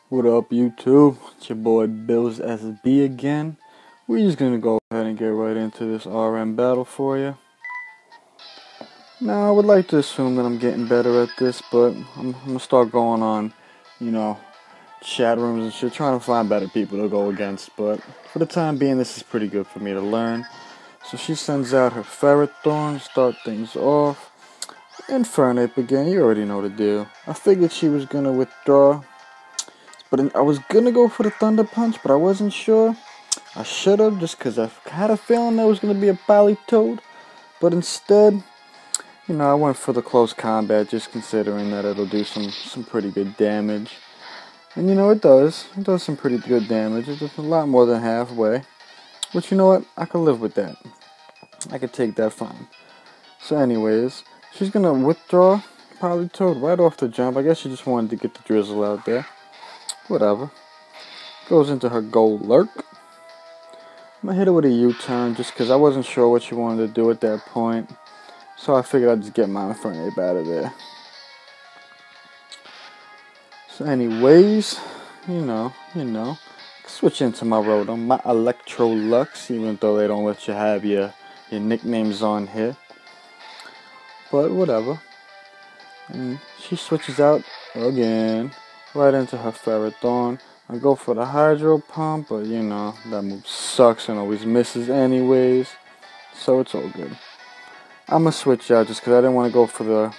What up, YouTube? It's your boy Bills SB again. We're just gonna go ahead and get right into this RM battle for you. Now, I would like to assume that I'm getting better at this, but I'm gonna start going on, chat rooms and shit, trying to find better people to go against. But for the time being, this is pretty good for me to learn. So she sends out her Ferret Thorn, start things off. Infernape again, you already know the deal. I figured she was gonna withdraw. But I was gonna go for the Thunder Punch, but I wasn't sure. I should have, just because I had a feeling there was gonna be a Politoed. But instead, I went for the close combat, just considering that it'll do some pretty good damage. And it does. It does some pretty good damage. It's a lot more than halfway. But you know what? I can live with that. I can take that fine. So anyways, she's gonna withdraw Politoed right off the jump. I guess she just wanted to get the drizzle out there. Whatever. Goes into her Gold Lurk. I'm gonna hit her with a U-turn just because I wasn't sure what she wanted to do at that point. So I figured I'd just get my Infernape out of there. So anyways, switch into my Rotom, my Electrolux, even though they don't let you have your nicknames on here. But whatever. And she switches out again. Right into her Ferrothorn. I go for the Hydro Pump, but that move sucks and always misses anyways. So it's all good. I'm going to switch out just because I didn't want to go for the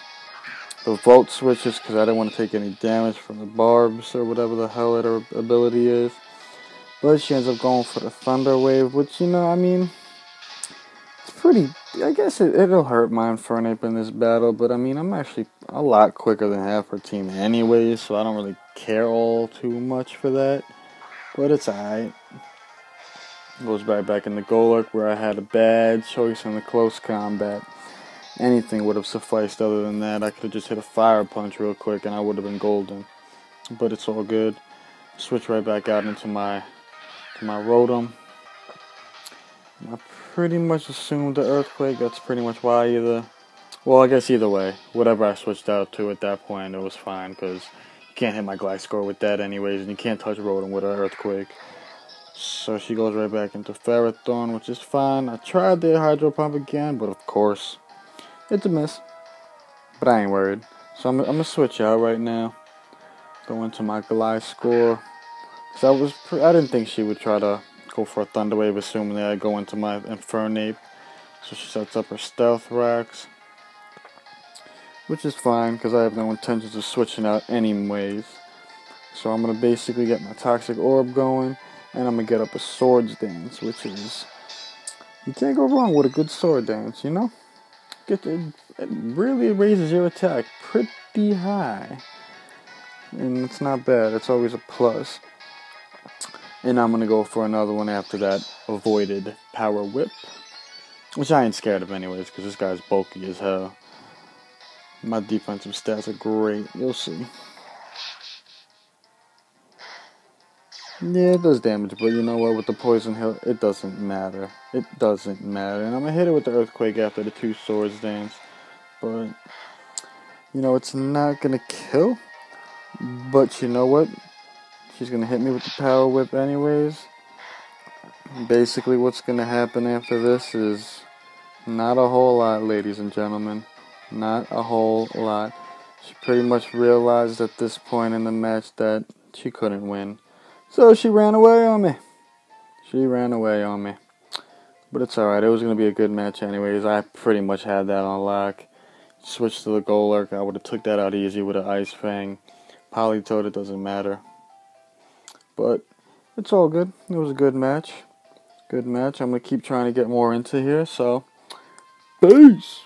Volt switches because I didn't want to take any damage from the Barbs or whatever the hell her ability is. But she ends up going for the Thunder Wave, which, it's pretty, I guess it'll hurt my Infernape in this battle, but I'm actually a lot quicker than half her team anyways, so I don't really care all too much for that, but it's alright. Goes right back in the Golurk where I had a bad choice in the close combat. Anything would have sufficed other than that. I could have just hit a Fire Punch real quick and I would have been golden, but it's all good. Switch right back out into my Rotom. I pretty much assumed the Earthquake. That's pretty much why I guess either way, whatever I switched out to at that point, it was fine, because you can't hit my Gliscor with that anyways, and you can't touch Rotom with an Earthquake. So she goes right back into Ferrothorn, which is fine. I tried the Hydro Pump again, but of course, it's a miss. But I ain't worried. So I'm going to switch out right now. Go into my Gliscor. Because I didn't think she would try to go for a Thunder Wave, assuming that I'd go into my Infernape. So she sets up her Stealth Rocks, which is fine because I have no intentions of switching out anyways. So I'm going to basically get my Toxic Orb going, and I'm going to get up a Swords Dance, which is, you can't go wrong with a good Sword Dance, It really raises your attack pretty high, and it's not bad, it's always a plus. And I'm going to go for another one after that avoided Power Whip, which I ain't scared of anyways, because this guy's bulky as hell. My defensive stats are great, you'll see. Yeah, it does damage, but you know what, with the Poison Hill, it doesn't matter. It doesn't matter. And I'm going to hit it with the Earthquake after the 2 Swords Dance. But, it's not going to kill. But you know what? She's going to hit me with the Power Whip anyways. Basically, what's going to happen after this is not a whole lot, ladies and gentlemen. Not a whole lot. She pretty much realized at this point in the match that she couldn't win. So she ran away on me. But it's alright. It was going to be a good match anyways. I pretty much had that on lock. Switched to the Golurk. I would have took that out easy with an Ice Fang. Politoed, it doesn't matter. But it's all good. It was a good match. I'm going to keep trying to get more into here. So, peace.